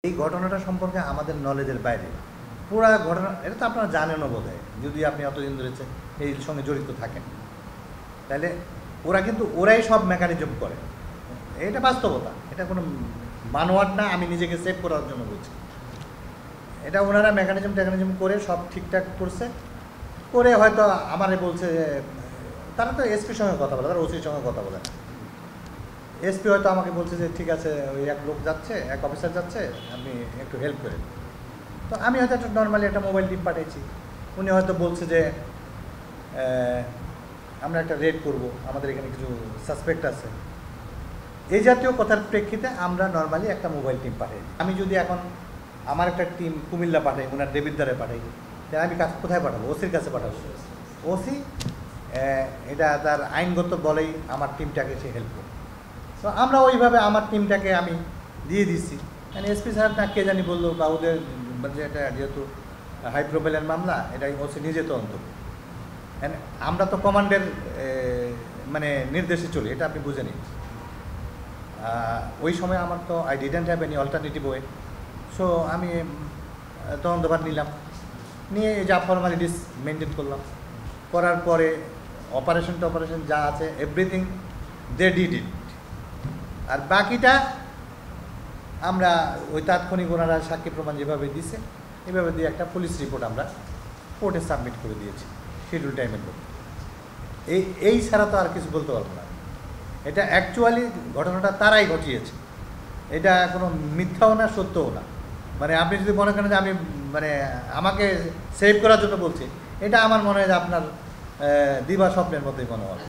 এই ঘটনাটা সম্পর্কে আমাদের নলেজের বাইরে পুরা ঘটনা, এটা তো আপনারা জানেনও বোধ হয়, যদি আপনি অতদিন ধরে এই সঙ্গে জড়িত থাকেন, তাহলে ওরা কিন্তু ওরাই সব মেকানিজম করে। এটা বাস্তবতা, এটা কোনো মানওয়ার্ড না, আমি নিজেকে সেভ করার জন্য বলছি। এটা ওনারা মেকানিজম করে সব ঠিকঠাক করছে, করে হয়তো আমারে বলছে যে তারা তো এসপির সঙ্গে কথা বলে, তারা ওসির সঙ্গে কথা বলে না। এসপি হয়তো আমাকে বলছে যে ঠিক আছে, ওই এক লোক যাচ্ছে, এক অফিসার যাচ্ছে, আপনি একটু হেল্প করেন। তো আমি হয়তো একটা নর্মালি একটা মোবাইল টিম পাঠিয়েছি। উনি হয়তো বলছে যে আমরা একটা রেড করব, আমাদের এখানে কিছু সাসপেক্ট আছে, এই জাতীয় কথার প্রেক্ষিতে আমরা নর্মালি একটা মোবাইল টিম পাঠাই। আমি যদি এখন আমার একটা টিম কুমিল্লা পাঠাই, ওনার দেবিদ্বারে পাঠাই, তাহলে আমি কাজ কোথায় পাঠাবো? ওসির কাছে পাঠাবো। ওসি এটা তার আইনগত বলেই আমার টিমটাকে সে হেল্প করবে। তো আমরা ওইভাবে আমার টিমটাকে আমি দিয়ে দিচ্ছি। এসপি সাহেব না কে জানি বললো, বা ওদের এটা যেহেতু হাই প্রোফাইলের মামলা, এটা ওসি নিজে তদন্ত করবে। আমরা তো কমান্ডের মানে নির্দেশে চলি, এটা আপনি বুঝে নিন। ওই সময় আমার তো I didn't have any alternative way. So আমি তদন্তভার নিলাম, নিয়ে এই যা ফর্মালিটিস মেনটেন করলাম, করার পরে অপারেশন যা আছে এভরিথিং দে ডিড ইট। আর বাকিটা আমরা ওই তাৎক্ষণিক ওনারা সাক্ষী প্রমাণ যেভাবে দিছে এভাবে দিয়ে একটা পুলিশ রিপোর্ট আমরা কোর্টে সাবমিট করে দিয়েছি শিডিউল টাইমের মধ্যে। এই ছাড়া তো আর কিছু বলতে পারবো না। এটা অ্যাকচুয়ালি ঘটনাটা তারাই ঘটিয়েছে, এটা কোনো মিথ্যাও না, সত্যও না। মানে আপনি যদি মনে করেন যে আমি মানে আমাকে সেভ করার জন্য বলছি, এটা আমার মনে হয় যে আপনার দিবা স্বপ্নের মধ্যেই মনে হয়।